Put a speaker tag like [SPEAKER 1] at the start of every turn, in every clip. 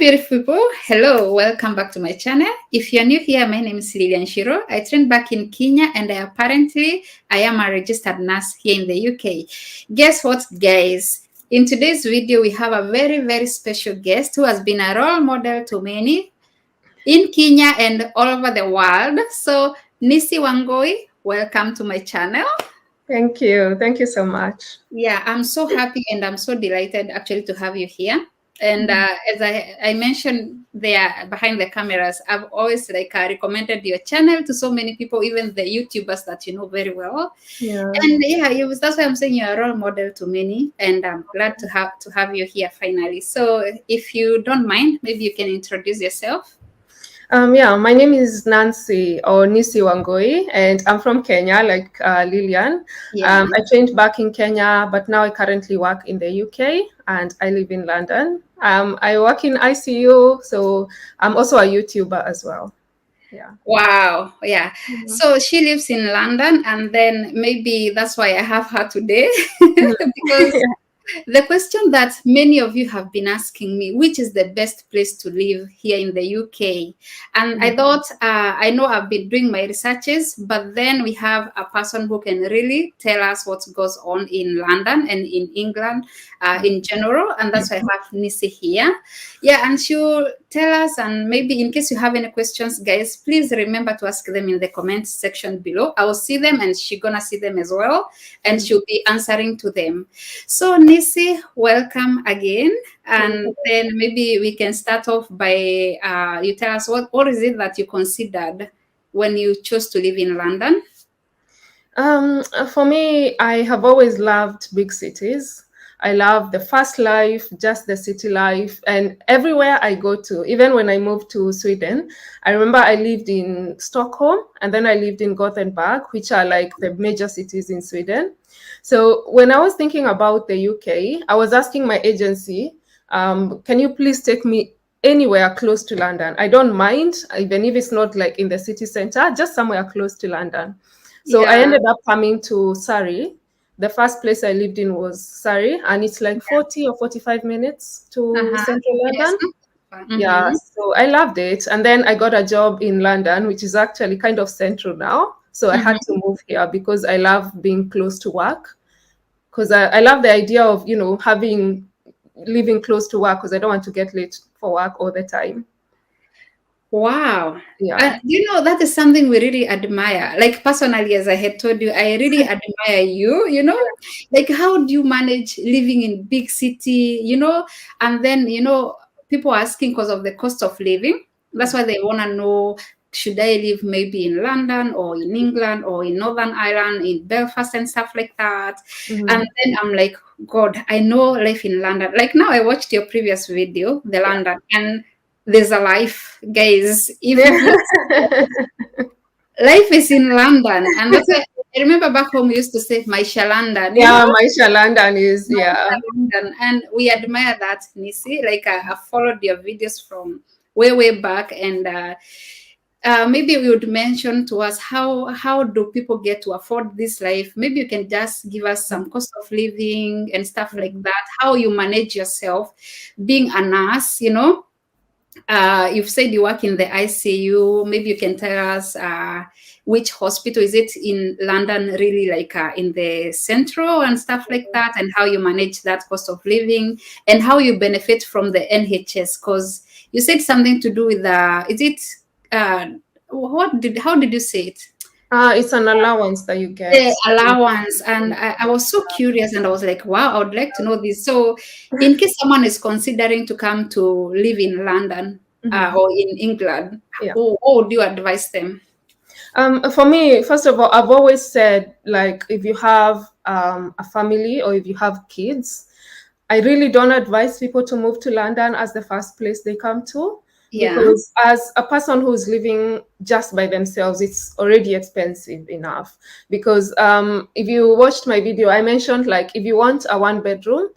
[SPEAKER 1] beautiful people. Hello, welcome back to my channel. If you're new here, my name is Lilian Shiro. I trained back in Kenya and I am a registered nurse here in the UK. Guess what, guys? In today's video, we have a very, very special guest who has been a role model to many in Kenya and all over the world. So, Nisi Wangoi, welcome to my channel.
[SPEAKER 2] Thank you. Thank you so much.
[SPEAKER 1] Yeah, I'm so happy and I'm so delighted actually to have you here. And as I mentioned there behind the cameras, I've always recommended your channel to so many people, even the YouTubers that you know very well.
[SPEAKER 2] Yeah.
[SPEAKER 1] And that's why I'm saying you're a role model to many, and I'm glad to have you here finally. So if you don't mind, maybe you can introduce yourself.
[SPEAKER 2] My name is Nancy or Nisi Wangoi, and I'm from Kenya, like Lilian.
[SPEAKER 1] Yeah.
[SPEAKER 2] I trained back in Kenya, but now I currently work in the UK and I live in London. I work in ICU, so I'm also a YouTuber as well. Yeah.
[SPEAKER 1] Wow. Yeah. So she lives in London, and then maybe that's why I have her today because the question that many of you have been asking me, which is the best place to live here in the UK? And I thought, I know I've been doing my researches, but then we have a person who can really tell us what goes on in London and in England in general. And that's why I have Nisi here. Yeah, and she'll tell us, and maybe in case you have any questions, guys, please remember to ask them in the comments section below. I will see them and she's gonna see them as well, and she'll be answering to them. So Nisi, welcome again. And then maybe we can start off by you tell us what is it that you considered when you chose to live in London?
[SPEAKER 2] For me, I have always loved big cities. I love the fast life, just the city life, and everywhere I go to, even when I moved to Sweden, I remember I lived in Stockholm and then I lived in Gothenburg, which are like the major cities in Sweden. So when I was thinking about the UK, I was asking my agency, can you please take me anywhere close to London? I don't mind, even if it's not like in the city center, just somewhere close to London. So I ended up coming to Surrey. The first place I lived in was Surrey, and it's like 40 or 45 minutes to central London. Yeah, so I loved it. And then I got a job in London, which is actually kind of central now. So I had to move here because I love being close to work. Because I love the idea of, living close to work, because I don't want to get late for work all the time.
[SPEAKER 1] Wow.
[SPEAKER 2] Yeah.
[SPEAKER 1] That is something we really admire. Like personally, as I had told you, I really admire you, like how do you manage living in big city, and then, people are asking because of the cost of living. That's why they want to know, should I live maybe in London or in England or in Northern Ireland, in Belfast and stuff like that. And then I'm like, God, I know life in London. Like now I watched your previous video, the London, and there's a life, guys. Life is in London, and that's why I remember back home we used to say Maisha London.
[SPEAKER 2] Yeah, Maisha London is
[SPEAKER 1] London. And we admire that, Nisi. Like I followed your videos from way back, and maybe we would mention to us how do people get to afford this life. Maybe you can just give us some cost of living and stuff like that. How you manage yourself being a nurse, you've said you work in the ICU. Maybe you can tell us which hospital is it in London, really, like in the central and stuff like that, and how you manage that cost of living and how you benefit from the NHS. Because you said something to do with how did you say it?
[SPEAKER 2] It's an allowance that you get.
[SPEAKER 1] The allowance. And I was so curious, and I was like, wow, I would like to know this. So in case someone is considering to come to live in London or in England, what would you advise them?
[SPEAKER 2] For me, first of all, I've always said, like, if you have a family or if you have kids, I really don't advise people to move to London as the first place they come to. Because as a person who's living just by themselves, it's already expensive enough. Because if you watched my video, I mentioned, like, if you want a 1-bedroom,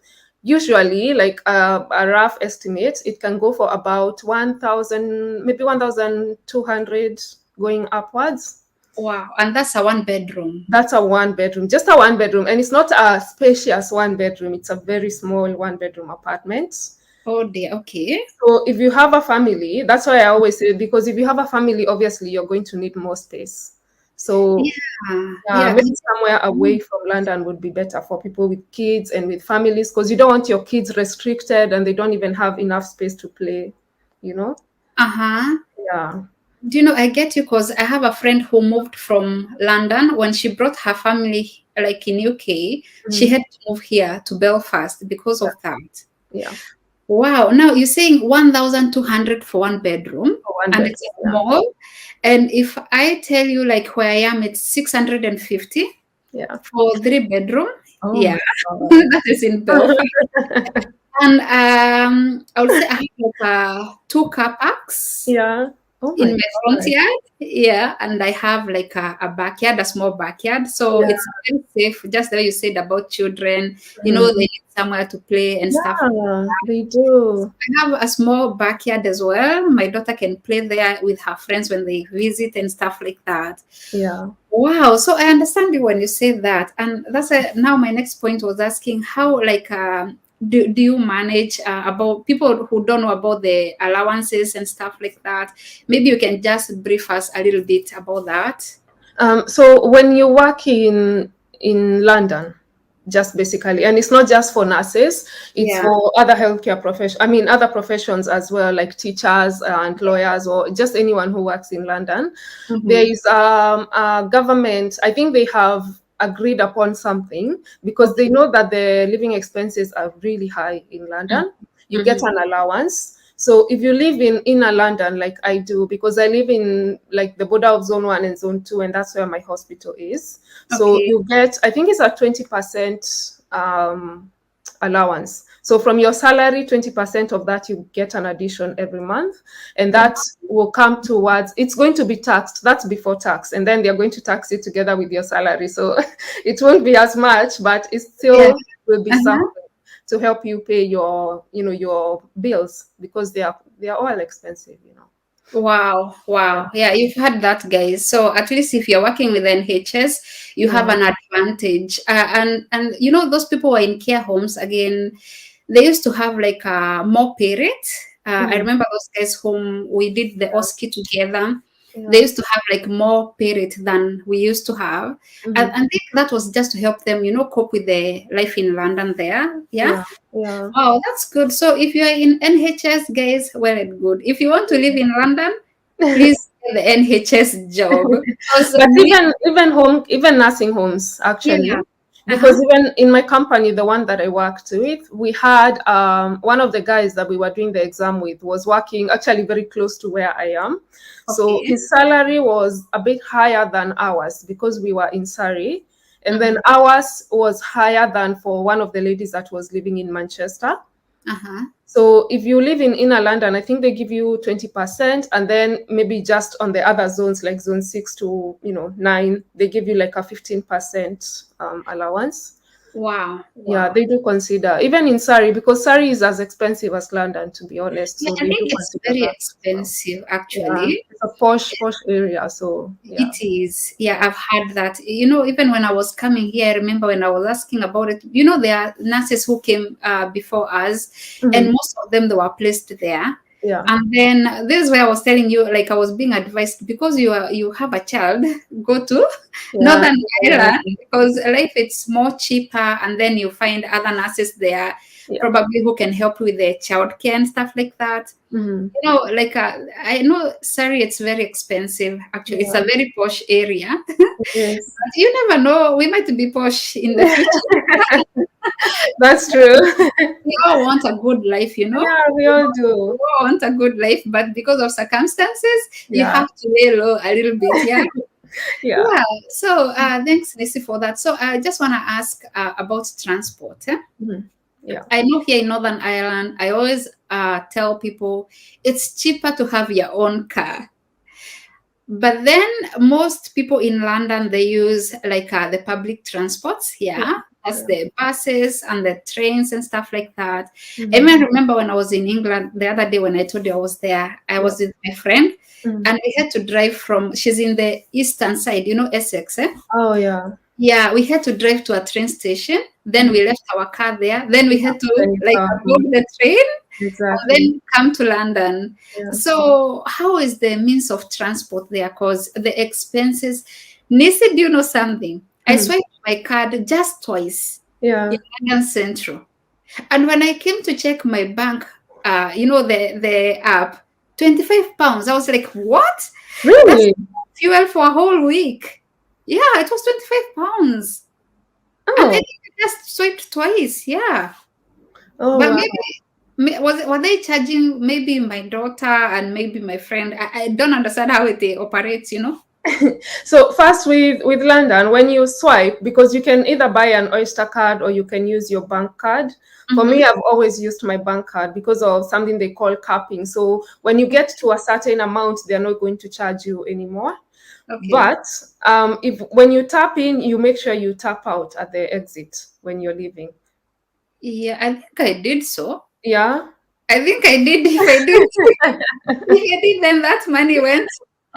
[SPEAKER 2] usually, like a rough estimate, it can go for about 1,000, maybe 1,200 going upwards.
[SPEAKER 1] Wow. And that's a 1-bedroom.
[SPEAKER 2] That's a 1-bedroom, just a 1-bedroom. And it's not a spacious 1-bedroom. It's a very small 1-bedroom apartment.
[SPEAKER 1] Oh dear. Okay.
[SPEAKER 2] So if you have a family, that's why I always say, because if you have a family, obviously you're going to need more space. So
[SPEAKER 1] Yeah.
[SPEAKER 2] yeah,
[SPEAKER 1] Yeah.
[SPEAKER 2] maybe somewhere away from London would be better for people with kids and with families, because you don't want your kids restricted and they don't even have enough space to play, you know?
[SPEAKER 1] Uh-huh.
[SPEAKER 2] Yeah.
[SPEAKER 1] Do you know, I get you because I have a friend who moved from London. When she brought her family, like in UK, she
[SPEAKER 2] Mhm.
[SPEAKER 1] had to move here to Belfast because
[SPEAKER 2] Yeah.
[SPEAKER 1] of that.
[SPEAKER 2] Yeah.
[SPEAKER 1] Wow. Now you're saying 1,200 for one bedroom,
[SPEAKER 2] For one
[SPEAKER 1] and
[SPEAKER 2] bedroom.
[SPEAKER 1] it's
[SPEAKER 2] Yeah.
[SPEAKER 1] small. And if I tell you like where I am, it's 650
[SPEAKER 2] Yeah.
[SPEAKER 1] for three bedroom.
[SPEAKER 2] Oh
[SPEAKER 1] Yeah,
[SPEAKER 2] my God.
[SPEAKER 1] that is in Belfast. And I would say I have like two car parks
[SPEAKER 2] Yeah. Oh
[SPEAKER 1] in
[SPEAKER 2] my
[SPEAKER 1] my front
[SPEAKER 2] God.
[SPEAKER 1] yard. Yeah, and I have like a backyard, a small backyard. So
[SPEAKER 2] Yeah.
[SPEAKER 1] it's very safe. Just the way you said about children,
[SPEAKER 2] Mhm.
[SPEAKER 1] they need somewhere to play and stuff.
[SPEAKER 2] Yeah, they do.
[SPEAKER 1] I have a small backyard as well. My daughter can play there with her friends when they visit and stuff like that.
[SPEAKER 2] Yeah.
[SPEAKER 1] Wow. So I understand you when you say that. And that's now my next point was asking how, like, do you manage about people who don't know about the allowances and stuff like that? Maybe you can just brief us a little bit about that.
[SPEAKER 2] So when you work in London, just basically, and it's not just for nurses, it's
[SPEAKER 1] Yeah.
[SPEAKER 2] for other healthcare profession. I mean, other professions as well, like teachers and lawyers, or just anyone who works in London. There
[SPEAKER 1] Mm-hmm.
[SPEAKER 2] is a government. I think they have agreed upon something because they
[SPEAKER 1] Okay.
[SPEAKER 2] know that the living expenses are really high in London. You get
[SPEAKER 1] Mm-hmm.
[SPEAKER 2] an allowance. So if you live in inner London, like I do, because I live in like the border of zone 1 and zone 2, and that's where my hospital is. So
[SPEAKER 1] Okay.
[SPEAKER 2] you get, I think it's a 20% allowance. So from your salary, 20% of that you get an addition every month, and
[SPEAKER 1] Wow.
[SPEAKER 2] that will come towards, it's going to be taxed. That's before tax, and then they're going to tax it together with your salary. So it won't be as much, but it
[SPEAKER 1] Yeah.
[SPEAKER 2] still will be
[SPEAKER 1] Uh-huh.
[SPEAKER 2] something to help you pay your, your bills, because they are all expensive.
[SPEAKER 1] Wow,
[SPEAKER 2] Yeah.
[SPEAKER 1] wow. Yeah, you've had that, guys. So at least if you're working with NHS, you have
[SPEAKER 2] Yeah.
[SPEAKER 1] an advantage. And those people who are in care homes again, they used to have like more pay rate. I
[SPEAKER 2] Mhm.
[SPEAKER 1] remember those guys whom we did the
[SPEAKER 2] Yeah.
[SPEAKER 1] OSCE together. They
[SPEAKER 2] Yeah.
[SPEAKER 1] used to have like more pay rate than we used to have. And
[SPEAKER 2] Mhm.
[SPEAKER 1] I think that was just to help them, cope with the life in London there. Yeah.
[SPEAKER 2] Yeah. Yeah.
[SPEAKER 1] Oh, that's good. So if you are in NHS, guys, well and good. If you want to live in London, please get the NHS job. Because
[SPEAKER 2] But
[SPEAKER 1] me,
[SPEAKER 2] even nursing homes,
[SPEAKER 1] yeah.
[SPEAKER 2] actually, because
[SPEAKER 1] Uh-huh.
[SPEAKER 2] even in my company, the one that I worked with, we had one of the guys that we were doing the exam with was working actually very close to where I am. So
[SPEAKER 1] Okay.
[SPEAKER 2] his salary was a bit higher than ours because we were in Surrey. And then
[SPEAKER 1] Mm-hmm.
[SPEAKER 2] ours was higher than for one of the ladies that was living in Manchester.
[SPEAKER 1] Uh-huh.
[SPEAKER 2] So if you live in inner London, I think they give you 20%, and then maybe just on the other zones like zone 6 to 9, they give you like a 15% allowance.
[SPEAKER 1] Wow.
[SPEAKER 2] Yeah,
[SPEAKER 1] Wow.
[SPEAKER 2] they do consider, even in Surrey, because Surrey is as expensive as London, to be honest.
[SPEAKER 1] Yeah,
[SPEAKER 2] So
[SPEAKER 1] I
[SPEAKER 2] they do
[SPEAKER 1] think it's
[SPEAKER 2] consider
[SPEAKER 1] very
[SPEAKER 2] that as well.
[SPEAKER 1] expensive,
[SPEAKER 2] Yeah,
[SPEAKER 1] actually.
[SPEAKER 2] it's a posh area. So yeah,
[SPEAKER 1] It is. Yeah,
[SPEAKER 2] yeah.
[SPEAKER 1] I've had that. Even when I was coming here, I remember when I was asking about it, there are nurses who came before us, and
[SPEAKER 2] Mhm.
[SPEAKER 1] most of them, they were placed there.
[SPEAKER 2] Yeah,
[SPEAKER 1] And then this is where I was telling you, like I was being advised, because you have a child, go to
[SPEAKER 2] yeah,
[SPEAKER 1] Northern
[SPEAKER 2] yeah,
[SPEAKER 1] Ireland, because life it's more cheaper, and then you find other nurses there,
[SPEAKER 2] yeah.
[SPEAKER 1] probably who can help with the childcare and stuff like that.
[SPEAKER 2] Mhm.
[SPEAKER 1] Like I know Surrey, it's very expensive. Actually, it's
[SPEAKER 2] Yeah,
[SPEAKER 1] a very posh area.
[SPEAKER 2] it is.
[SPEAKER 1] But you never know, we might be posh in the future.
[SPEAKER 2] That's true.
[SPEAKER 1] We all want a good life,
[SPEAKER 2] Yeah, we
[SPEAKER 1] We
[SPEAKER 2] all
[SPEAKER 1] all
[SPEAKER 2] do.
[SPEAKER 1] we all want a good life, but because of circumstances, you
[SPEAKER 2] Yeah,
[SPEAKER 1] have to lay low a little bit. Yeah.
[SPEAKER 2] yeah.
[SPEAKER 1] Yeah. So thanks, Nisi, for that. So I just want to ask about transport.
[SPEAKER 2] Mhm. Yeah.
[SPEAKER 1] I know here in Northern Ireland, I always tell people it's cheaper to have your own car. But then most people in London, they use like the public transports.
[SPEAKER 2] Yeah.
[SPEAKER 1] Yeah, that's
[SPEAKER 2] Yeah.
[SPEAKER 1] the buses and the trains and stuff like that. I
[SPEAKER 2] Mhm.
[SPEAKER 1] even remember when I was in England the other day, when I told you I was there, I
[SPEAKER 2] Yeah.
[SPEAKER 1] was with my friend,
[SPEAKER 2] Mhm.
[SPEAKER 1] and we had to drive she's in the eastern side, Essex.
[SPEAKER 2] Oh, yeah.
[SPEAKER 1] Yeah, we had to drive to a train station. Then
[SPEAKER 2] Mhm.
[SPEAKER 1] we left our car there. Then we
[SPEAKER 2] Yeah.
[SPEAKER 1] had to
[SPEAKER 2] Then you
[SPEAKER 1] like
[SPEAKER 2] come
[SPEAKER 1] board
[SPEAKER 2] home.
[SPEAKER 1] the train. and
[SPEAKER 2] Exactly.
[SPEAKER 1] then come to London.
[SPEAKER 2] Yeah.
[SPEAKER 1] So how is the means of transport there? Because the expenses. Nisi, do you know something? I
[SPEAKER 2] Mhm.
[SPEAKER 1] swiped my card just twice in
[SPEAKER 2] Yeah.
[SPEAKER 1] London Central. And when I came to check my bank, the app, £25. I was like, what? That's
[SPEAKER 2] Really?
[SPEAKER 1] fuel for a whole week. Yeah, it was £25. And then
[SPEAKER 2] Oh.
[SPEAKER 1] I just swiped twice. Yeah.
[SPEAKER 2] Oh
[SPEAKER 1] But
[SPEAKER 2] wow.
[SPEAKER 1] maybe were they charging maybe my daughter and maybe my friend? I don't understand how it operates.
[SPEAKER 2] So first with London, when you swipe, because you can either buy an Oyster card or you can use your bank card. For me,
[SPEAKER 1] Mm-hmm.
[SPEAKER 2] I've always used my bank card because of something they call capping. So when you get to a certain amount, they're not going to charge you anymore.
[SPEAKER 1] Okay.
[SPEAKER 2] But if when you tap in, you make sure you tap out at the exit when you're leaving.
[SPEAKER 1] Yeah, I think I did so.
[SPEAKER 2] Yeah.
[SPEAKER 1] I think I did. If I did, if I did, then that money went.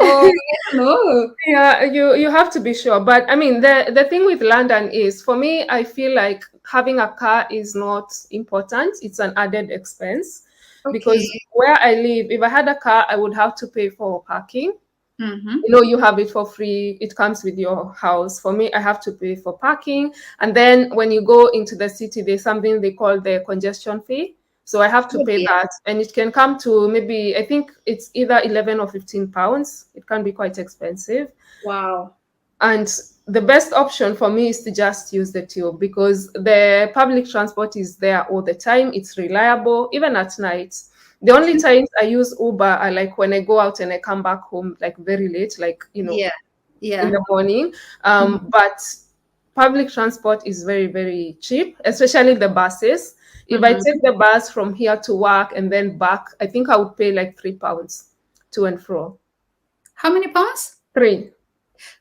[SPEAKER 1] Oh, I don't know.
[SPEAKER 2] Yeah, you have to be sure. But I mean, the thing with London is, for me, I feel like having a car is not important. It's an added expense
[SPEAKER 1] Okay.
[SPEAKER 2] because where I live, if I had a car, I would have to pay for parking.
[SPEAKER 1] Mm-hmm.
[SPEAKER 2] You have it for free. It comes with your house. For me, I have to pay for parking. And then when you go into the city, there's something they call the congestion fee. So I have to
[SPEAKER 1] Oh
[SPEAKER 2] pay
[SPEAKER 1] dear.
[SPEAKER 2] that. And it can come to maybe, I think it's either 11 or 15 pounds. It can be quite expensive.
[SPEAKER 1] Wow.
[SPEAKER 2] And the best option for me is to just use the tube because the public transport is there all the time. It's reliable, even at night. The only times I use Uber are like when I go out and I come back home like very late, like,
[SPEAKER 1] Yeah.
[SPEAKER 2] in
[SPEAKER 1] Yeah.
[SPEAKER 2] the morning.
[SPEAKER 1] Mhm.
[SPEAKER 2] But public transport is very, very cheap, especially the buses. If I
[SPEAKER 1] Mhm.
[SPEAKER 2] take the bus from here to work and then back, I think I would pay like £3 to and fro.
[SPEAKER 1] How many pounds?
[SPEAKER 2] Three.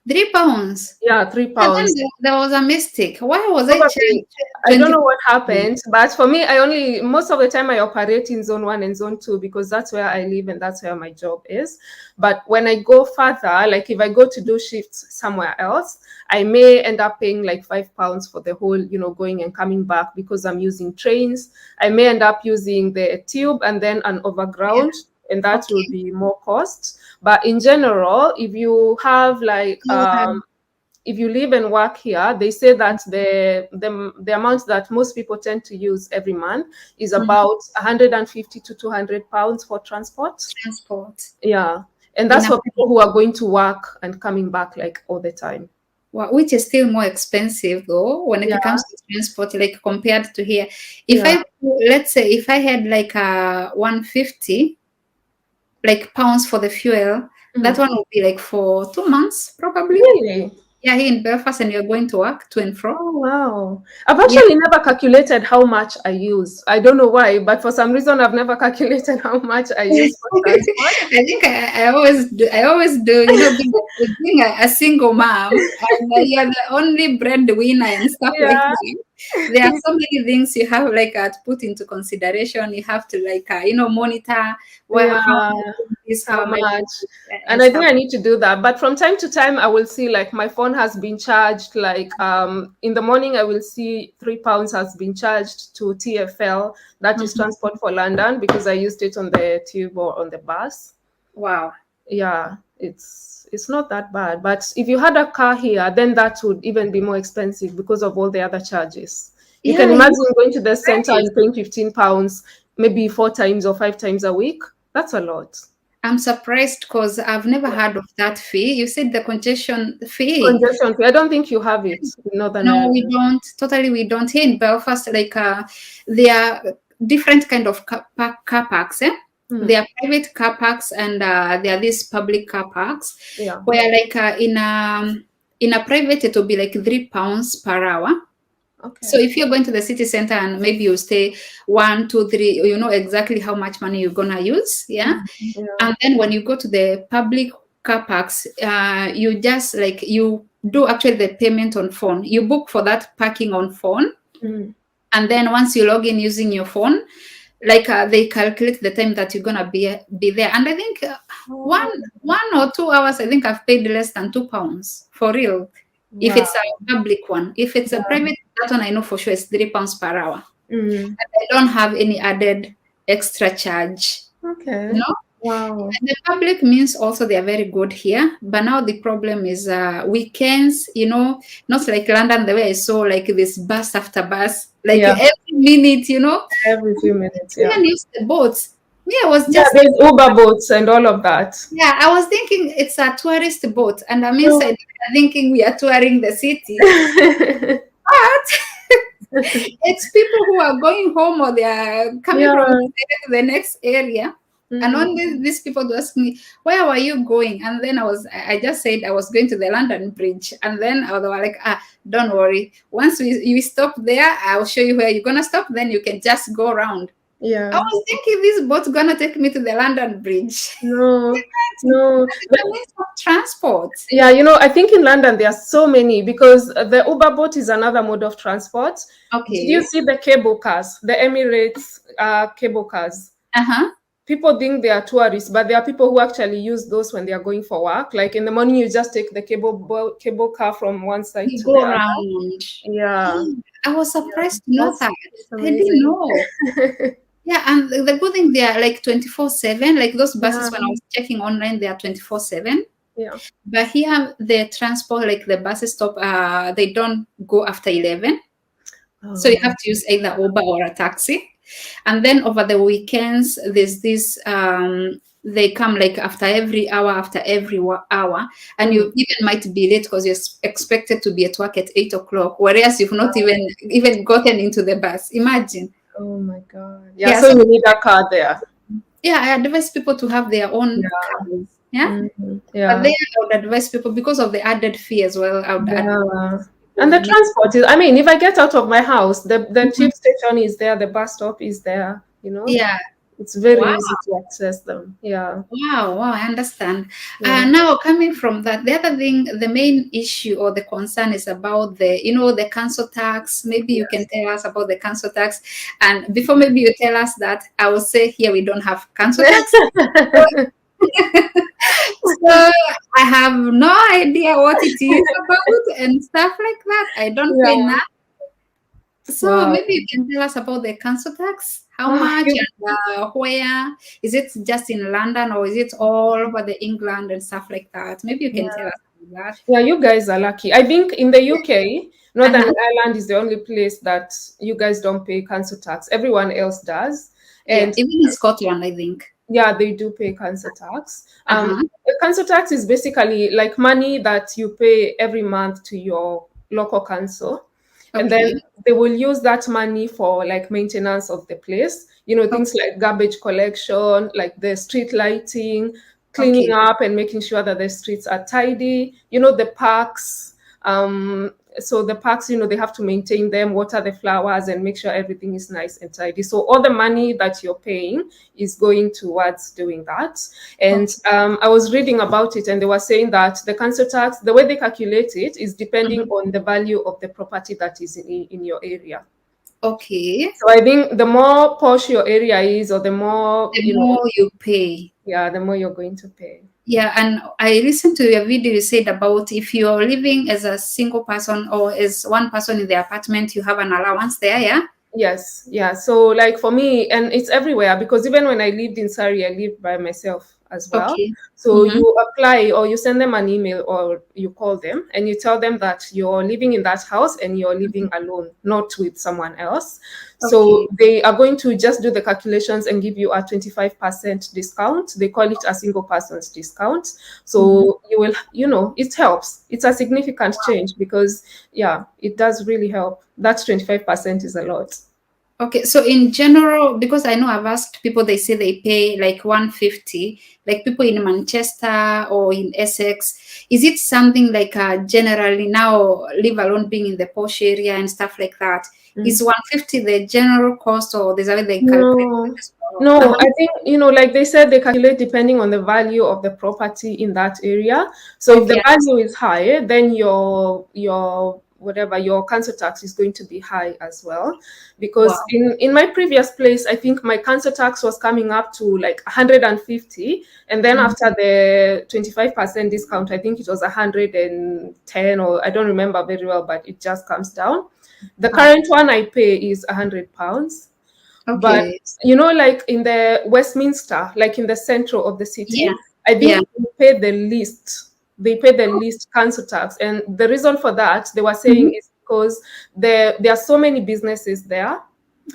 [SPEAKER 1] £3.
[SPEAKER 2] Yeah, three
[SPEAKER 1] Yeah, then
[SPEAKER 2] pounds.
[SPEAKER 1] there was a mistake. Why was I charged
[SPEAKER 2] Probably. I don't
[SPEAKER 1] 20?
[SPEAKER 2] know what happened, but for me, most of the time I operate in zone one and zone two because that's where I live and that's where my job is. But when I go further, like if I go to do shifts somewhere else, I may end up paying like £5 for the whole, going and coming back because I'm using trains. I may end up using the tube and then an
[SPEAKER 1] Yeah.
[SPEAKER 2] overground, and that will
[SPEAKER 1] Okay.
[SPEAKER 2] be more cost. But in general, if you have like
[SPEAKER 1] Yeah.
[SPEAKER 2] if you live and work here, they say that the amount that most people tend to use every month is
[SPEAKER 1] Mhm.
[SPEAKER 2] about 150 to £200 for transport.
[SPEAKER 1] Transport.
[SPEAKER 2] Yeah, and
[SPEAKER 1] In
[SPEAKER 2] that's
[SPEAKER 1] a,
[SPEAKER 2] for people who are going to work and coming back like all the time.
[SPEAKER 1] which is still more expensive though when it
[SPEAKER 2] Yeah,
[SPEAKER 1] comes to transport, like compared to here. If
[SPEAKER 2] yeah.
[SPEAKER 1] I let's say if I had like a 150 like pounds for the fuel, that
[SPEAKER 2] Mhm.
[SPEAKER 1] one would be like for 2 months probably.
[SPEAKER 2] Really?
[SPEAKER 1] Yeah, here in Belfast, and you're going to work to and fro.
[SPEAKER 2] Oh wow. I've
[SPEAKER 1] Yeah.
[SPEAKER 2] actually never calculated how much I use. I don't know why, but for some reason I've never calculated how much I use for transport.
[SPEAKER 1] I think I always do. I always do. Being a single mom, and you're the only breadwinner and stuff like
[SPEAKER 2] Yeah.
[SPEAKER 1] that. There are so many things you have like to put into consideration. You have to like monitor how am
[SPEAKER 2] Yeah.
[SPEAKER 1] I doing this, how
[SPEAKER 2] How
[SPEAKER 1] am I
[SPEAKER 2] much?
[SPEAKER 1] doing this, and
[SPEAKER 2] And I think
[SPEAKER 1] stuff.
[SPEAKER 2] I need to do that. But from time to time, I will see like my phone has been charged. Like in the morning, I will see £3 has been charged to TFL, that is
[SPEAKER 1] Mhm.
[SPEAKER 2] Transport for London, because I used it on the tube or on the bus.
[SPEAKER 1] Wow.
[SPEAKER 2] Yeah, it's not that bad. But if you had a car here, then that would even be more expensive because of all the other charges. You can
[SPEAKER 1] Yeah,
[SPEAKER 2] imagine going to the center
[SPEAKER 1] surprised.
[SPEAKER 2] and paying £15, maybe 4 times or 5 times a week. That's a lot.
[SPEAKER 1] I'm surprised because I've never heard of that fee. You said the congestion fee.
[SPEAKER 2] Congestion fee. I don't think you have it in Northern
[SPEAKER 1] No, we
[SPEAKER 2] Ireland.
[SPEAKER 1] don't. Totally, we don't. Here in Belfast, like there are different kind of car parks.
[SPEAKER 2] Hmm.
[SPEAKER 1] There are private car parks and there are these public car parks
[SPEAKER 2] Yeah.
[SPEAKER 1] where like in a private it will be like £3 per hour. So
[SPEAKER 2] Okay.
[SPEAKER 1] if you're going to the city center and maybe you stay 1, 2, 3, you know exactly how much money you're gonna use, yeah.
[SPEAKER 2] Mhm. Yeah.
[SPEAKER 1] And then when you go to the public car parks, you just like you do actually the payment on phone. You book for that parking on phone,
[SPEAKER 2] Mm.
[SPEAKER 1] and then once you log in using your phone, like they calculate the time that you're gonna be there. And I think one
[SPEAKER 2] Oh,
[SPEAKER 1] 1 or 2 hours, I think I've paid less than £2 for real. If
[SPEAKER 2] wow.
[SPEAKER 1] it's a public one, if it's a
[SPEAKER 2] Yeah.
[SPEAKER 1] private, that one I know for sure is £3 per hour.
[SPEAKER 2] Mm.
[SPEAKER 1] I don't have any added extra charge.
[SPEAKER 2] Okay.
[SPEAKER 1] You know,
[SPEAKER 2] Wow.
[SPEAKER 1] and the public means also they are very good here. But now the problem is weekends, not like London, the way I saw like this bus after bus, like
[SPEAKER 2] Yeah.
[SPEAKER 1] every minute.
[SPEAKER 2] Every few minutes. Yeah.
[SPEAKER 1] Even use the boats. Me, I was
[SPEAKER 2] Yeah.
[SPEAKER 1] just,
[SPEAKER 2] There's Uber boats and all of that.
[SPEAKER 1] yeah, I was thinking it's a tourist boat, and I'm
[SPEAKER 2] No.
[SPEAKER 1] inside thinking we are touring the city. But it's people who are going home or they are coming from
[SPEAKER 2] Yeah.
[SPEAKER 1] this area to the next area. And
[SPEAKER 2] Mm.
[SPEAKER 1] only these people to ask me, where were you going? And then I just said I was going to the London Bridge. And then they were like, don't worry. Once you stop there, I'll show you where you're going to stop. Then you can just go around. I
[SPEAKER 2] Yeah.
[SPEAKER 1] was thinking this boat's going to take me to the London Bridge.
[SPEAKER 2] No.
[SPEAKER 1] Imagine.
[SPEAKER 2] No.
[SPEAKER 1] And it's a means of transport.
[SPEAKER 2] Yeah, I think in London there are so many because the Uber boat is another mode of transport. Did you
[SPEAKER 1] Okay.
[SPEAKER 2] see the cable cars, the Emirates cable cars?
[SPEAKER 1] Uh-huh.
[SPEAKER 2] People think they are tourists, but there are people who actually use those when they are going for work. Like in the morning, you just take the cable car from one side
[SPEAKER 1] You
[SPEAKER 2] to the
[SPEAKER 1] go
[SPEAKER 2] other.
[SPEAKER 1] around.
[SPEAKER 2] Yeah,
[SPEAKER 1] I was
[SPEAKER 2] yeah,
[SPEAKER 1] surprised to know
[SPEAKER 2] that's
[SPEAKER 1] that.
[SPEAKER 2] it's
[SPEAKER 1] I didn't
[SPEAKER 2] amazing.
[SPEAKER 1] know. Yeah, and the good thing they are like 24/7. Like those buses,
[SPEAKER 2] Yeah,
[SPEAKER 1] when I was checking online, they are 24/7.
[SPEAKER 2] yeah.
[SPEAKER 1] But here, the transport, like the buses stop, they don't go after 11. So you
[SPEAKER 2] Oh,
[SPEAKER 1] have to use either Uber or a taxi. And then over the weekends, there's this, they come like after every hour. And
[SPEAKER 2] mhm.
[SPEAKER 1] you even might be late because you're expected to be at work at 8 o'clock, whereas you've not even gotten into the bus. Imagine.
[SPEAKER 2] Oh my God. Yeah,
[SPEAKER 1] Yeah,
[SPEAKER 2] so
[SPEAKER 1] so
[SPEAKER 2] you need a car there.
[SPEAKER 1] yeah, I advise people to have their own
[SPEAKER 2] Yeah.
[SPEAKER 1] cars. Yeah. But
[SPEAKER 2] Yeah.
[SPEAKER 1] then I would advise people because of the added fee as well. I would
[SPEAKER 2] Yeah.
[SPEAKER 1] advise
[SPEAKER 2] And
[SPEAKER 1] people
[SPEAKER 2] the
[SPEAKER 1] use.
[SPEAKER 2] transport is, I mean, if I get out of my house, the tube station is there, the bus stop is there.
[SPEAKER 1] Yeah.
[SPEAKER 2] It's very
[SPEAKER 1] Wow.
[SPEAKER 2] easy to access them. Yeah.
[SPEAKER 1] Wow. Wow. I understand.
[SPEAKER 2] Yeah.
[SPEAKER 1] Now coming from that, the other thing, the main issue or the concern is about the council tax. Maybe you can
[SPEAKER 2] Yes.
[SPEAKER 1] tell us about the council tax. And before maybe you tell us that, I will say here we don't have council tax. So I have no idea what it is about and stuff like that. I don't pay
[SPEAKER 2] Yeah.
[SPEAKER 1] now. So
[SPEAKER 2] Wow.
[SPEAKER 1] maybe you can tell us about the council tax. How
[SPEAKER 2] Ah,
[SPEAKER 1] much and where? Is it just in London or is it all over the England and stuff like that? Maybe you can tell
[SPEAKER 2] yeah.
[SPEAKER 1] us about that.
[SPEAKER 2] Yeah, you guys are lucky. I think in the UK, Northern
[SPEAKER 1] Uh-huh.
[SPEAKER 2] Ireland is the only place that you guys don't pay council tax. Everyone else does.
[SPEAKER 1] Yeah,
[SPEAKER 2] And
[SPEAKER 1] even in Scotland, I think.
[SPEAKER 2] yeah, they do pay council tax.
[SPEAKER 1] Uh-huh.
[SPEAKER 2] The council tax is basically like money that you pay every month to your local council, and then
[SPEAKER 1] Okay.
[SPEAKER 2] they will use that money for like maintenance of the place. Things
[SPEAKER 1] Okay.
[SPEAKER 2] like garbage collection, like the street lighting, cleaning
[SPEAKER 1] Okay.
[SPEAKER 2] up and making sure that the streets are tidy. The parks. So the parks, they have to maintain them, water the flowers, and make sure everything is nice and tidy. So all the money that you're paying is going towards doing that. And
[SPEAKER 1] Okay.
[SPEAKER 2] I was reading about it, and they were saying that the council tax, the way they calculate it, is depending
[SPEAKER 1] Mhm.
[SPEAKER 2] on the value of the property that is in your area.
[SPEAKER 1] Okay.
[SPEAKER 2] So I think the more posh your area is, or the more,
[SPEAKER 1] The more you pay.
[SPEAKER 2] yeah, the more you're going to pay.
[SPEAKER 1] Yeah, and I listened to your video. You said about if you're living as a single person or as one person in the apartment, you have an allowance there. Yeah.
[SPEAKER 2] Yes, yeah. So like for me, and it's everywhere because even when I lived in Surrey, I lived by myself as well.
[SPEAKER 1] Okay.
[SPEAKER 2] So
[SPEAKER 1] Mm-hmm.
[SPEAKER 2] you apply or you send them an email or you call them and you tell them that you're living in that house and you're living alone, not with someone else. So
[SPEAKER 1] Okay.
[SPEAKER 2] they are going to just do the calculations and give you a 25% discount. They call it a single person's discount.
[SPEAKER 1] Mm-hmm.
[SPEAKER 2] So you will, it helps. It's a significant change because yeah, it does really help. That 25% is a lot.
[SPEAKER 1] Okay, so in general, because I know I've asked people, they say they pay like 150, like people in Manchester or in Essex. Is it something like generally now, leave alone being in the posh area and stuff like that?
[SPEAKER 2] Mm.
[SPEAKER 1] Is 150 the general cost or there's a way they calculate
[SPEAKER 2] No,
[SPEAKER 1] it as well?
[SPEAKER 2] no,
[SPEAKER 1] Uh-huh.
[SPEAKER 2] I think, like they said, they calculate depending on the value of the property in that area. So if the
[SPEAKER 1] Okay.
[SPEAKER 2] value is high, then your council tax is going to be high as well. Because
[SPEAKER 1] Wow.
[SPEAKER 2] in my previous place, I think my council tax was coming up to like 150. And then
[SPEAKER 1] Mhm.
[SPEAKER 2] after the 25% discount, I think it was 110, or I don't remember very well, but it just comes down. The
[SPEAKER 1] Ah,
[SPEAKER 2] current one I pay is £100. But
[SPEAKER 1] Okay.
[SPEAKER 2] like in the Westminster, like in the center of the
[SPEAKER 1] Yeah.
[SPEAKER 2] city, I
[SPEAKER 1] Yeah.
[SPEAKER 2] think they pay the least. They pay the least council tax, and the reason for that they were saying
[SPEAKER 1] Mhm.
[SPEAKER 2] is because there are so many businesses there,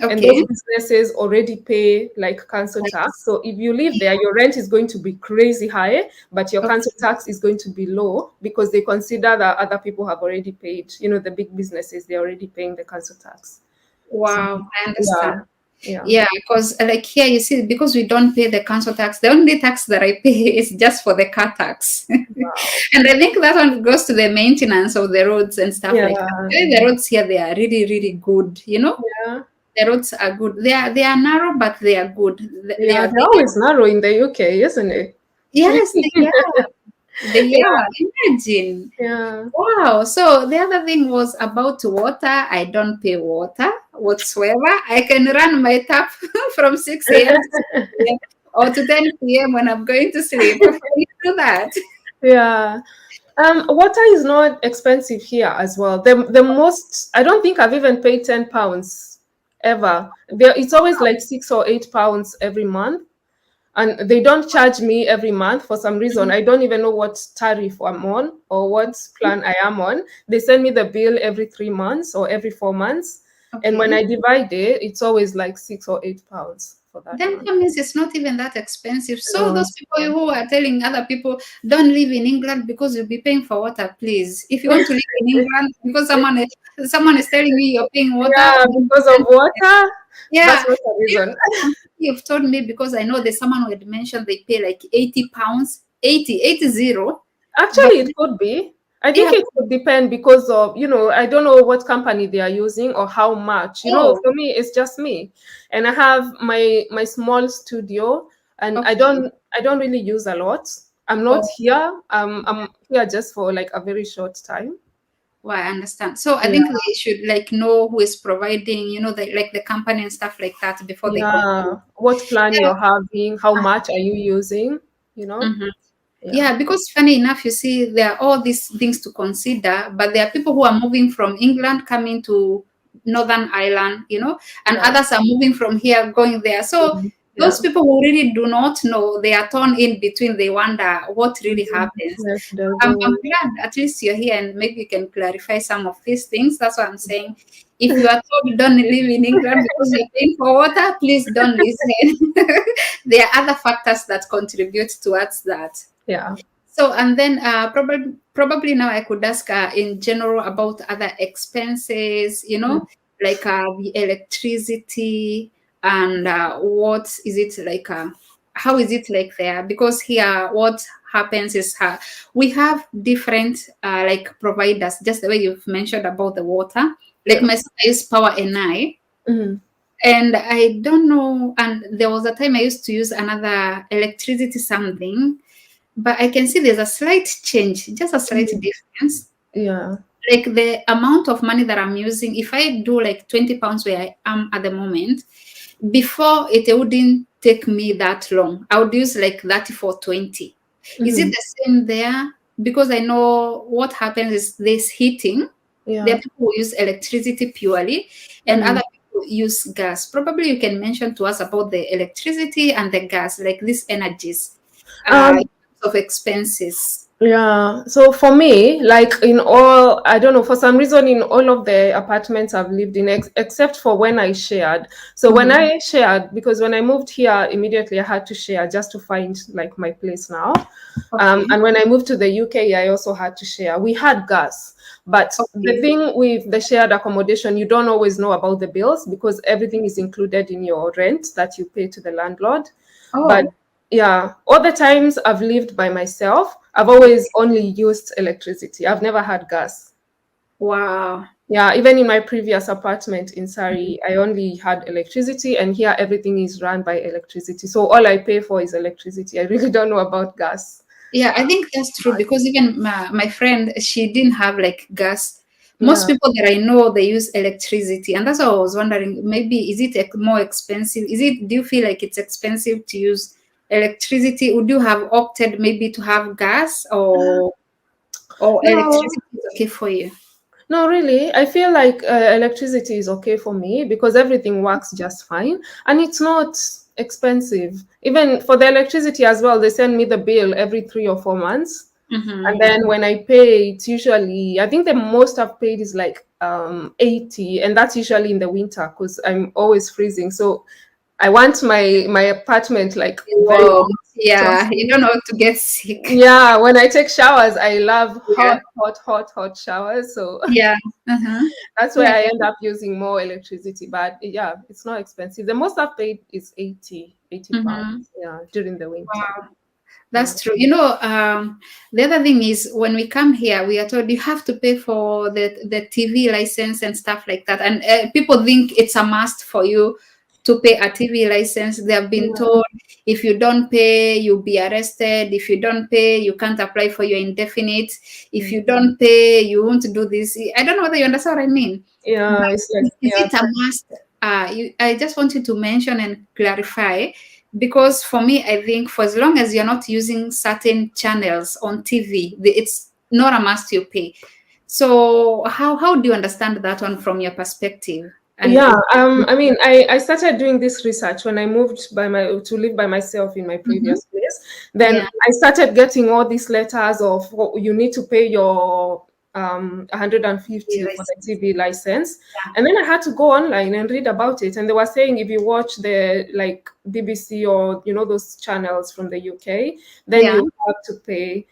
[SPEAKER 2] and those
[SPEAKER 1] Okay.
[SPEAKER 2] businesses already pay like council tax.
[SPEAKER 1] That's,
[SPEAKER 2] So if you live there, your rent is going to be crazy high, but your council
[SPEAKER 1] okay.
[SPEAKER 2] tax is going to be low because they consider that other people have already paid. The big businesses, they're already paying the council tax. So
[SPEAKER 1] Wow, I
[SPEAKER 2] yeah,
[SPEAKER 1] understand.
[SPEAKER 2] yeah.
[SPEAKER 1] Yeah, because like here you see, because we don't pay the council tax, the only tax that I pay is just for the car tax.
[SPEAKER 2] Wow.
[SPEAKER 1] And I think that one goes to the maintenance of the roads and stuff like that.
[SPEAKER 2] Yeah,
[SPEAKER 1] The roads here, they are really, really good, you know?
[SPEAKER 2] yeah,
[SPEAKER 1] The roads are good. They are narrow, but they are good. They
[SPEAKER 2] yeah.
[SPEAKER 1] are
[SPEAKER 2] They're always narrow in the UK, isn't it?
[SPEAKER 1] yes, they are. They
[SPEAKER 2] Yeah,
[SPEAKER 1] are. Imagine.
[SPEAKER 2] yeah.
[SPEAKER 1] Wow. So the other thing was about water. I don't pay water whatsoever. I can run my tap from 6 a.m. to 6 p.m. or to 10 p.m. when I'm going to sleep. Can you do that?
[SPEAKER 2] Yeah. Water is not expensive here as well. The most, I don't think I've even paid £10 ever. It's always like £6 or £8 every month. And they don't charge me every month for some reason. I don't even know what tariff I'm on or what plan I am on. They send me the bill every 3 months or every 4 months. And when
[SPEAKER 1] Okay.
[SPEAKER 2] I divide it, it's always like £6 or £8 for that
[SPEAKER 1] Then
[SPEAKER 2] month.
[SPEAKER 1] that means it's not even that expensive. So
[SPEAKER 2] No,
[SPEAKER 1] those people who are telling other people don't live in England because you'll be paying for water, please. If you want to live in England because someone is telling me you're paying water,
[SPEAKER 2] yeah,
[SPEAKER 1] then
[SPEAKER 2] because of water,
[SPEAKER 1] yeah.
[SPEAKER 2] that's not the reason.
[SPEAKER 1] You've told me because I know there's someone who had mentioned they pay like 80 pounds, 80, 80. But
[SPEAKER 2] Actually, it could be. I think
[SPEAKER 1] yeah,
[SPEAKER 2] it would depend because of, I don't know what company they are using or how much.
[SPEAKER 1] oh,
[SPEAKER 2] For me, it's just me. And I have my small studio and I
[SPEAKER 1] okay.
[SPEAKER 2] don't I don't really use a lot. I'm not
[SPEAKER 1] Oh,
[SPEAKER 2] here. I'm here just for like a very short time.
[SPEAKER 1] well, I understand. So I
[SPEAKER 2] Yeah.
[SPEAKER 1] think they should like know who is providing, like the company and stuff like that before they
[SPEAKER 2] Yeah.
[SPEAKER 1] continue.
[SPEAKER 2] What plan
[SPEAKER 1] Yeah.
[SPEAKER 2] you're having, how much are you using, you know?
[SPEAKER 1] Mhm.
[SPEAKER 2] Yeah.
[SPEAKER 1] Yeah, because funny enough, you see, there are all these things to consider, but there are people who are moving from England coming to Northern Ireland, and
[SPEAKER 2] Yeah.
[SPEAKER 1] others are moving from here going there. So
[SPEAKER 2] Mhm.
[SPEAKER 1] those
[SPEAKER 2] Yeah.
[SPEAKER 1] people who really do not know, they are torn in between. They wonder what really
[SPEAKER 2] Mhm.
[SPEAKER 1] happens.
[SPEAKER 2] Yes, there's
[SPEAKER 1] I'm
[SPEAKER 2] always.
[SPEAKER 1] glad at least you're here and maybe you can clarify some of these things. That's what I'm saying. If you are told don't live in England because you're paying for water, please don't listen. There are other factors that contribute towards that.
[SPEAKER 2] Yeah.
[SPEAKER 1] So, and then probably now I could ask in general about other expenses, like the electricity and what is it like, how is it like there? Because here, what happens is we have different like providers, just the way you've mentioned about the water. Like
[SPEAKER 2] Yeah.
[SPEAKER 1] my son I use Power NI,
[SPEAKER 2] Mhm.
[SPEAKER 1] and I don't know. And there was a time I used to use another electricity something, but I can see there's a slight change, just a slight
[SPEAKER 2] Mhm.
[SPEAKER 1] difference.
[SPEAKER 2] Yeah.
[SPEAKER 1] Like the amount of money that I'm using, if I do like 20 pounds where I am at the moment, before it wouldn't take me that long. I would use like 30 for 20. Is it
[SPEAKER 2] Mhm.
[SPEAKER 1] the same there? Because I know what happens is this heating. There
[SPEAKER 2] Yeah.
[SPEAKER 1] are people who use electricity purely, and
[SPEAKER 2] Mhm.
[SPEAKER 1] other people use gas. Probably you can mention to us about the electricity and the gas, like these energies, in
[SPEAKER 2] Um,
[SPEAKER 1] terms of expenses.
[SPEAKER 2] yeah. So for me, like in all, I don't know, for some reason, in all of the apartments I've lived in, except for when I shared. So when
[SPEAKER 1] Mhm.
[SPEAKER 2] I shared, because when I moved here, immediately I had to share just to find like my place now.
[SPEAKER 1] Okay.
[SPEAKER 2] And when I moved to the UK, I also had to share. We had gas, but the
[SPEAKER 1] Okay.
[SPEAKER 2] thing with the shared accommodation, you don't always know about the bills because everything is included in your rent that you pay to the landlord. But
[SPEAKER 1] Oh,
[SPEAKER 2] yeah, all the times I've lived by myself, I've always only used electricity. I've never had gas.
[SPEAKER 1] wow.
[SPEAKER 2] Yeah, even in my previous apartment in Surrey, I only had electricity, and here everything is run by electricity. So all I pay for is electricity. I really don't know about gas.
[SPEAKER 1] Yeah, I think that's true because even my friend, she didn't have like gas. Most
[SPEAKER 2] Yeah.
[SPEAKER 1] people that I know, they use electricity. And that's why I was wondering, maybe is it more expensive? Do you feel like it's expensive to use electricity? Would you have opted maybe to have gas or
[SPEAKER 2] No,
[SPEAKER 1] electricity is okay for you?
[SPEAKER 2] No, really. I feel like electricity is okay for me because everything works just fine and it's not expensive. Even for the electricity as well, they send me the bill every 3 or 4 months. And
[SPEAKER 1] Mm-hmm.
[SPEAKER 2] then when I pay, it's usually, I think the most I've paid is like 80, and that's usually in the winter because I'm always freezing. So I want my apartment like very
[SPEAKER 1] Wow. Yeah, you
[SPEAKER 2] toasty.
[SPEAKER 1] don't want to get sick.
[SPEAKER 2] Yeah, when I take showers, I love
[SPEAKER 1] Yeah.
[SPEAKER 2] hot showers. So
[SPEAKER 1] Yeah. Uh-huh.
[SPEAKER 2] that's where
[SPEAKER 1] Yeah.
[SPEAKER 2] I end up using more electricity. But yeah, it's not expensive. The most I've paid is 80
[SPEAKER 1] Mm-hmm.
[SPEAKER 2] pounds. Yeah, during the winter.
[SPEAKER 1] Wow.
[SPEAKER 2] Yeah.
[SPEAKER 1] That's true. The other thing is when we come here, we are told you have to pay for the TV license and stuff like that. And people think it's a must for you to pay a TV license. They have been
[SPEAKER 2] Yeah.
[SPEAKER 1] told if you don't pay, you'll be arrested. If you don't pay, you can't apply for your indefinite. If
[SPEAKER 2] Mm.
[SPEAKER 1] you don't pay, you won't do this. I don't know whether you understand what I mean.
[SPEAKER 2] Yeah,
[SPEAKER 1] But
[SPEAKER 2] it's like
[SPEAKER 1] is
[SPEAKER 2] yeah.
[SPEAKER 1] it a must? I just want you to mention and clarify because for me, I think for as long as you're not using certain channels on TV, it's not a must you pay. So how do you understand that one from your perspective? And
[SPEAKER 2] Yeah, I mean, I started doing this research when I moved to live by myself in my
[SPEAKER 1] Mhm.
[SPEAKER 2] previous place. Then
[SPEAKER 1] Yeah,
[SPEAKER 2] I started getting all these letters of you need to pay your 150 for the
[SPEAKER 1] license.
[SPEAKER 2] TV license.
[SPEAKER 1] Yeah,
[SPEAKER 2] And then I had to go online and read about it. And they were saying if you watch the like BBC or those channels from the UK, then
[SPEAKER 1] yeah.
[SPEAKER 2] you have to pay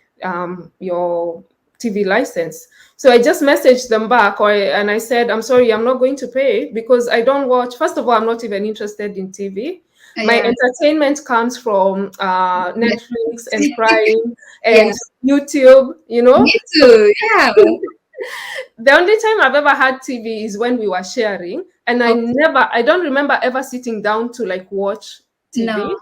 [SPEAKER 2] your TV license. So I just messaged them back, and I said, I'm sorry, I'm not going to pay because I don't watch. First of all, I'm not even interested in TV. My
[SPEAKER 1] Yeah.
[SPEAKER 2] entertainment comes from Netflix
[SPEAKER 1] Netflix.
[SPEAKER 2] and Prime and
[SPEAKER 1] Yes.
[SPEAKER 2] YouTube.
[SPEAKER 1] Me too. Yeah.
[SPEAKER 2] The only time I've ever had TV is when we were sharing, and
[SPEAKER 1] Okay.
[SPEAKER 2] I don't remember ever sitting down to like watch
[SPEAKER 1] No.
[SPEAKER 2] TV.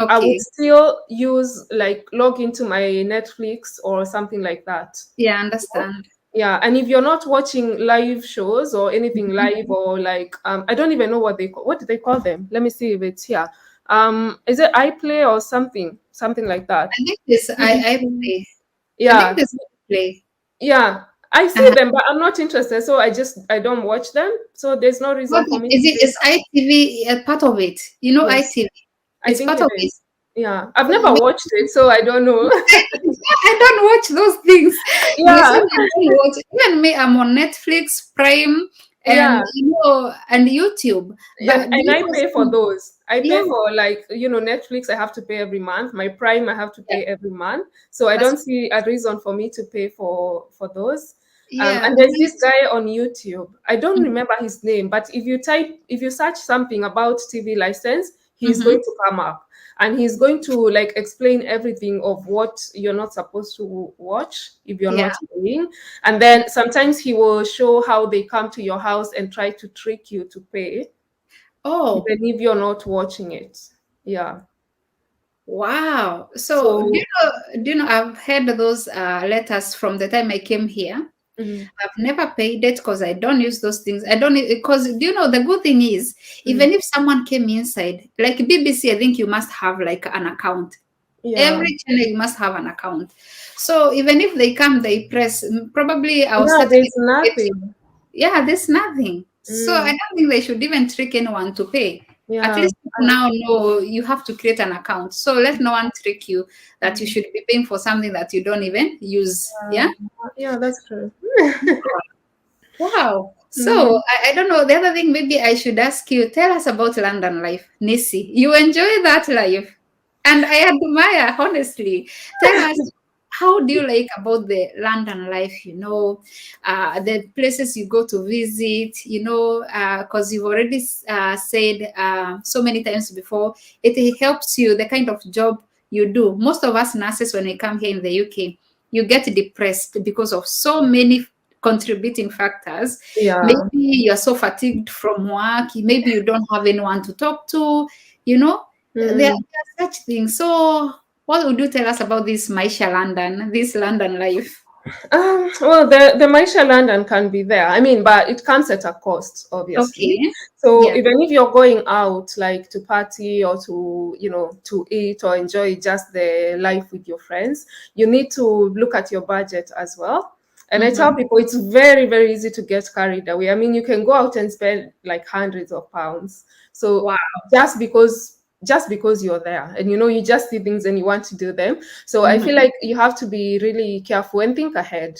[SPEAKER 2] I would
[SPEAKER 1] Okay.
[SPEAKER 2] still use like log into my Netflix or something like that.
[SPEAKER 1] Yeah, understand.
[SPEAKER 2] Yeah, and if you're not watching live shows or anything
[SPEAKER 1] Mhm.
[SPEAKER 2] live or like I don't even know what do they call them? Let me see if it's here. Is it iPlay or something like that?
[SPEAKER 1] I think this I
[SPEAKER 2] BBC.
[SPEAKER 1] play. I think
[SPEAKER 2] Yeah,
[SPEAKER 1] this play.
[SPEAKER 2] yeah. I see
[SPEAKER 1] Uh-huh.
[SPEAKER 2] them, but I'm not interested, so I don't watch them. So there's no
[SPEAKER 1] What
[SPEAKER 2] reason for me
[SPEAKER 1] is
[SPEAKER 2] to
[SPEAKER 1] it?
[SPEAKER 2] pay.
[SPEAKER 1] Is ITV a part of it? You know
[SPEAKER 2] Yes,
[SPEAKER 1] ITV.
[SPEAKER 2] I
[SPEAKER 1] It's
[SPEAKER 2] think
[SPEAKER 1] part
[SPEAKER 2] it
[SPEAKER 1] of it.
[SPEAKER 2] is. Yeah, I've
[SPEAKER 1] Oh,
[SPEAKER 2] never watched it, so I don't know.
[SPEAKER 1] I don't watch those things. You see,
[SPEAKER 2] Yeah,
[SPEAKER 1] I don't watch. Even me, I'm on Netflix, Prime,
[SPEAKER 2] yeah.
[SPEAKER 1] and and YouTube.
[SPEAKER 2] and
[SPEAKER 1] But do
[SPEAKER 2] and
[SPEAKER 1] you
[SPEAKER 2] I
[SPEAKER 1] know
[SPEAKER 2] pay for
[SPEAKER 1] some?
[SPEAKER 2] those. I
[SPEAKER 1] Yeah,
[SPEAKER 2] pay for like Netflix. I have to pay every month. My Prime I have to
[SPEAKER 1] yeah.
[SPEAKER 2] pay every month. So I
[SPEAKER 1] That's
[SPEAKER 2] don't see a reason for me to pay for those.
[SPEAKER 1] yeah.
[SPEAKER 2] And there's this guy on YouTube. I don't remember his name, but if you search something about TV license, he's
[SPEAKER 1] Mm-hmm.
[SPEAKER 2] going to come up, and he's going to like explain everything of what you're not supposed to watch if you're
[SPEAKER 1] Yeah.
[SPEAKER 2] not paying. And then sometimes he will show how they come to your house and try to trick you to pay
[SPEAKER 1] Oh,
[SPEAKER 2] even if you're not watching it. Yeah.
[SPEAKER 1] wow. So
[SPEAKER 2] So,
[SPEAKER 1] do you know I've had those letters from the time I came here.
[SPEAKER 2] mm,
[SPEAKER 1] I've never paid it because I don't use those things. I don't because do you know the good thing is
[SPEAKER 2] mm,
[SPEAKER 1] even if someone came inside, like BBC, I think you must have like an account.
[SPEAKER 2] yeah,
[SPEAKER 1] Every channel you must have an account. So even if they come, they press. Probably I'll
[SPEAKER 2] yeah.
[SPEAKER 1] start
[SPEAKER 2] There's
[SPEAKER 1] getting.
[SPEAKER 2] nothing.
[SPEAKER 1] Yeah, there's nothing. So I
[SPEAKER 2] Mm,
[SPEAKER 1] don't think they should even trick anyone to pay. At
[SPEAKER 2] yeah.
[SPEAKER 1] least people now know you have to create an account. So let no one trick you that you
[SPEAKER 2] Mm,
[SPEAKER 1] should be paying for something that you don't even use. Yeah.
[SPEAKER 2] yeah, that's true.
[SPEAKER 1] Wow. So
[SPEAKER 2] Mhm.
[SPEAKER 1] I don't know. The other thing maybe I should ask you, tell us about London life. Nisi, you enjoy that life. And I admire, honestly. Tell us, how do you like about the London life, the places you go to visit, because you've already said so many times before, it helps you, the kind of job you do. Most of us nurses, when we come here in the UK, you get depressed because of so many contributing factors. Maybe
[SPEAKER 2] Yeah.
[SPEAKER 1] you're so fatigued from work, maybe you don't have anyone to talk to, you know, there
[SPEAKER 2] Mm.
[SPEAKER 1] are such things. So, what would you tell us about this Maisha London, this London life?
[SPEAKER 2] Well, the Maisha London can be there. I mean, but it comes at a cost, obviously.
[SPEAKER 1] Okay.
[SPEAKER 2] So
[SPEAKER 1] Yeah.
[SPEAKER 2] even if you're going out, like to party or to eat or enjoy just the life with your friends, you need to look at your budget as well. And I tell
[SPEAKER 1] Mm-hmm.
[SPEAKER 2] people it's very, very easy to get carried away. I mean, you can go out and spend like hundreds of pounds. So
[SPEAKER 1] Wow.
[SPEAKER 2] just because you're there and you just see things and you want to do them. So I feel
[SPEAKER 1] Mm-hmm.
[SPEAKER 2] like you have to be really careful and think ahead.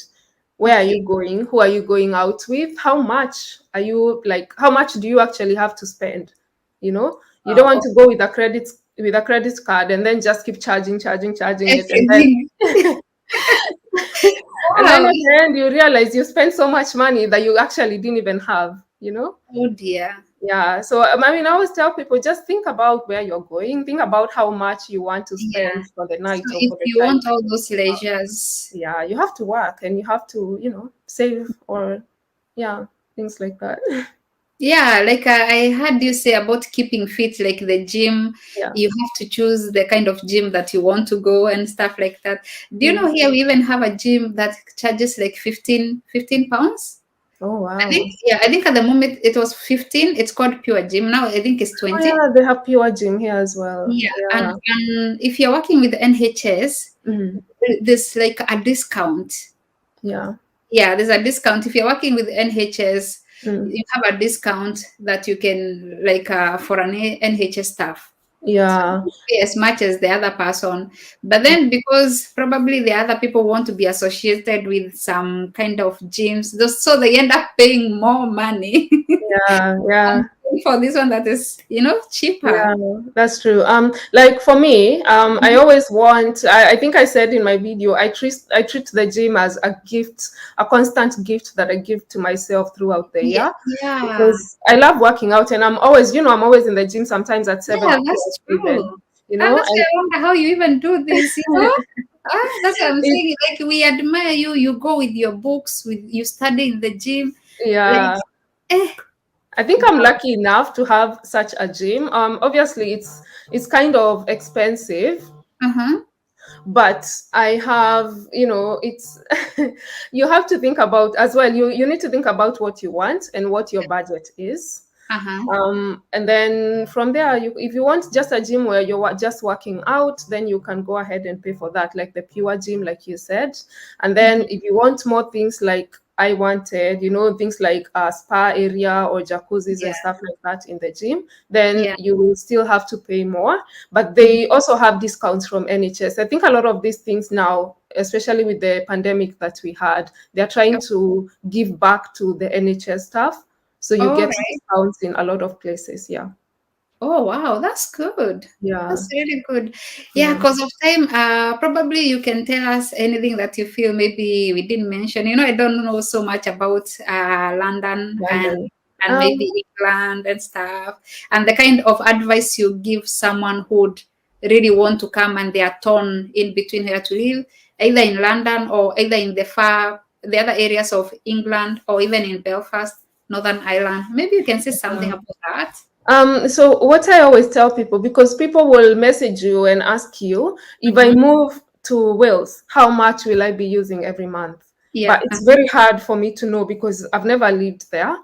[SPEAKER 2] Where are you
[SPEAKER 1] Okay.
[SPEAKER 2] going? Who are you going out with? How much do you actually have to spend? You don't want
[SPEAKER 1] Oh,
[SPEAKER 2] to go with a credit card and then just keep charging it, and then
[SPEAKER 1] everything.
[SPEAKER 2] and then
[SPEAKER 1] Wow.
[SPEAKER 2] at the end you realize you spent so much money that you actually didn't even have.
[SPEAKER 1] Oh dear.
[SPEAKER 2] Yeah. So I mean, I always tell people, just think about where you're going, think about how much you want to
[SPEAKER 1] Yeah.
[SPEAKER 2] spend for the
[SPEAKER 1] So
[SPEAKER 2] night or
[SPEAKER 1] if
[SPEAKER 2] for the
[SPEAKER 1] you
[SPEAKER 2] time.
[SPEAKER 1] want all those leisures,
[SPEAKER 2] Yeah, you have to work and you have to, save, or yeah, things like that.
[SPEAKER 1] yeah, like I heard you say about keeping fit, like the gym,
[SPEAKER 2] Yeah.
[SPEAKER 1] you have to choose the kind of gym that you want to go and stuff like that. Do you
[SPEAKER 2] Mm.
[SPEAKER 1] know here we even have a gym that charges like 15 pounds?
[SPEAKER 2] Oh
[SPEAKER 1] I think,
[SPEAKER 2] wow.
[SPEAKER 1] yeah, I think at the moment it was 15. It's called Pure Gym. Now I think it's
[SPEAKER 2] Oh
[SPEAKER 1] 20.
[SPEAKER 2] yeah, they have pure gym here as well.
[SPEAKER 1] Yeah,
[SPEAKER 2] Yeah.
[SPEAKER 1] and if you're working with the NHS,
[SPEAKER 2] Mm.
[SPEAKER 1] there's like a discount.
[SPEAKER 2] Yeah.
[SPEAKER 1] Yeah, there's a discount. If you're working with NHS,
[SPEAKER 2] Mm.
[SPEAKER 1] you have a discount that you can like for an NHS staff. So you
[SPEAKER 2] Yeah.
[SPEAKER 1] don't pay as much as the other person. But then because probably the other people want to be associated with some kind of gyms, so they end up paying more money
[SPEAKER 2] Yeah. Yeah.
[SPEAKER 1] for this one that is, cheaper.
[SPEAKER 2] Yeah, that's true. Like for me, I always want. I think I said in my video, I treat the gym as a gift, a constant gift that I give to myself throughout the
[SPEAKER 1] Yeah,
[SPEAKER 2] year,
[SPEAKER 1] yeah,
[SPEAKER 2] because I love working out, and I'm always in the gym sometimes at
[SPEAKER 1] yeah,
[SPEAKER 2] 7 p.m.
[SPEAKER 1] that's
[SPEAKER 2] even,
[SPEAKER 1] true. And that's why
[SPEAKER 2] and
[SPEAKER 1] I wonder how you even do this. That's what I'm
[SPEAKER 2] it,
[SPEAKER 1] saying. Like we admire you. You go with your books, with you study in the gym. Like,
[SPEAKER 2] yeah.
[SPEAKER 1] eh,
[SPEAKER 2] I think I'm
[SPEAKER 1] wow.
[SPEAKER 2] lucky enough to have such a gym. Obviously, it's kind of expensive,
[SPEAKER 1] Uh-huh.
[SPEAKER 2] but I have, it's you have to think about as well. You need to think about what you want and what your budget is.
[SPEAKER 1] Uh-huh.
[SPEAKER 2] And then from there, if you want just a gym where you're just working out, then you can go ahead and pay for that, like the pure gym, like you said. And then
[SPEAKER 1] Hmm.
[SPEAKER 2] if you want more things like I wanted, things like a spa area or jacuzzis and
[SPEAKER 1] Yeah.
[SPEAKER 2] stuff like that in the gym, then
[SPEAKER 1] Yeah.
[SPEAKER 2] you will still have to pay more. But
[SPEAKER 1] Mhm.
[SPEAKER 2] they also have discounts from NHS. I think a lot of these things now, especially with the pandemic that we had, they're trying to give back to the NHS staff. So you
[SPEAKER 1] All
[SPEAKER 2] get
[SPEAKER 1] right.
[SPEAKER 2] discounts in a lot of places. Yeah.
[SPEAKER 1] Oh wow, that's good.
[SPEAKER 2] Yeah.
[SPEAKER 1] That's really good. Yeah,
[SPEAKER 2] Yeah.
[SPEAKER 1] because of time, probably you can tell us anything that you feel maybe we didn't mention. I don't know so much about London and
[SPEAKER 2] London.
[SPEAKER 1] maybe
[SPEAKER 2] Um,
[SPEAKER 1] England and stuff, and the kind of advice you give someone who would really want to come and they are torn in between where to live, either in London or either in the other areas of England or even in Belfast, Northern Ireland. Maybe you can say something
[SPEAKER 2] yeah.
[SPEAKER 1] about that.
[SPEAKER 2] So what I always tell people, because people will message you and ask you, if I
[SPEAKER 1] Mhm.
[SPEAKER 2] move to Wales, how much will I be using every month? But
[SPEAKER 1] Yeah.
[SPEAKER 2] it's very hard for me to know because I've never lived there.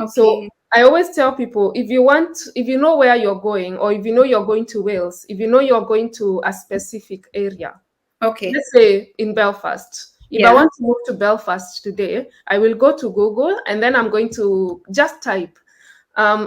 [SPEAKER 2] So
[SPEAKER 1] Okay.
[SPEAKER 2] I always tell people, if you know where you're going, or if you know you're going to Wales, if you know you're going to a specific area,
[SPEAKER 1] Okay.
[SPEAKER 2] let's say in Belfast. If I
[SPEAKER 1] Yeah.
[SPEAKER 2] want to move to Belfast today, I will go to Google and then I'm going to just type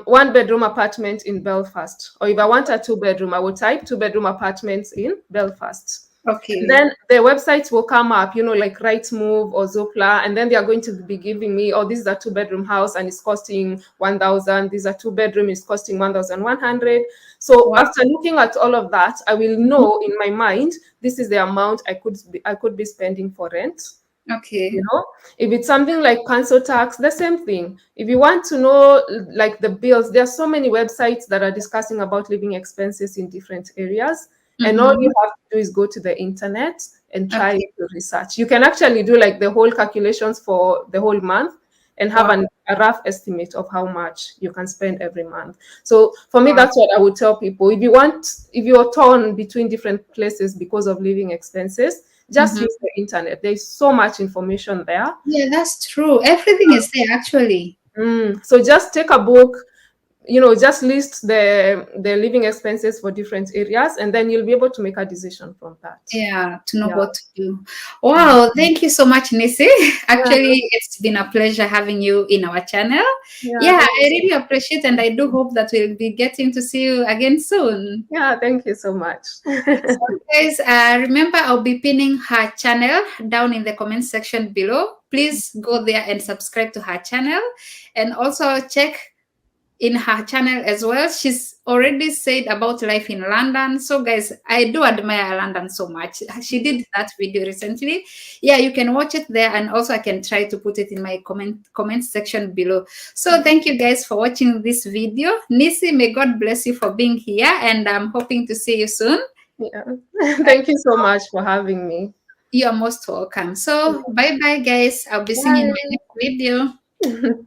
[SPEAKER 2] one bedroom apartment in Belfast. Or if I want a two-bedroom, I will type two-bedroom apartments in Belfast.
[SPEAKER 1] Okay.
[SPEAKER 2] Then the websites will come up, like Rightmove or Zoopla, and then they are going to be giving me, oh, this is a two-bedroom house and it's costing 1,000. This is a two-bedroom, it's costing 1,100. So
[SPEAKER 1] Wow.
[SPEAKER 2] after looking at all of that, I will know in my mind this is the amount I could be spending for rent. you
[SPEAKER 1] Okay.
[SPEAKER 2] know if it's something like council tax, the same thing. If you want to know like the bills, there are so many websites that are discussing about living expenses in different areas, and all
[SPEAKER 1] Mm-hmm.
[SPEAKER 2] you have to do is go to the internet and try
[SPEAKER 1] Okay.
[SPEAKER 2] to research. You can actually do like the whole calculations for the whole month and have
[SPEAKER 1] Wow.
[SPEAKER 2] a rough estimate of how much you can spend every month. So for me,
[SPEAKER 1] Wow.
[SPEAKER 2] that's what I would tell people. If you're torn between different places because of living expenses, just
[SPEAKER 1] Mm-hmm.
[SPEAKER 2] use the internet. There's so much information there.
[SPEAKER 1] Yeah, that's true. Everything is there actually.
[SPEAKER 2] So just take a book, just list the living expenses for different areas, and then you'll be able to make a decision from that.
[SPEAKER 1] Yeah, to know
[SPEAKER 2] Yeah.
[SPEAKER 1] what to do.
[SPEAKER 2] Mm.
[SPEAKER 1] Wow, thank you so much, Nisi.
[SPEAKER 2] Yeah.
[SPEAKER 1] Actually, it's been a pleasure having you in our channel.
[SPEAKER 2] Yeah.
[SPEAKER 1] Yeah,
[SPEAKER 2] Thank you
[SPEAKER 1] I
[SPEAKER 2] so
[SPEAKER 1] really
[SPEAKER 2] much.
[SPEAKER 1] appreciate, and I do hope that we'll be getting to see you again soon.
[SPEAKER 2] Yeah. Thank you so much.
[SPEAKER 1] So, guys, remember I'll be pinning her channel down in the comment section below. Please go there and subscribe to her channel, and also check in her channel as well. She's already said about life in London. So, guys, I do admire London so much. She did that video recently. Yeah, you can watch it there, and also I can try to put it in my comment section below. So, thank you guys for watching this video. Nisi, may God bless you for being here, and I'm hoping to see you soon.
[SPEAKER 2] Yeah. Thank you so much for having me.
[SPEAKER 1] You are most welcome. So, bye bye, guys. I'll be seeing you in my
[SPEAKER 2] Bye.
[SPEAKER 1] next video.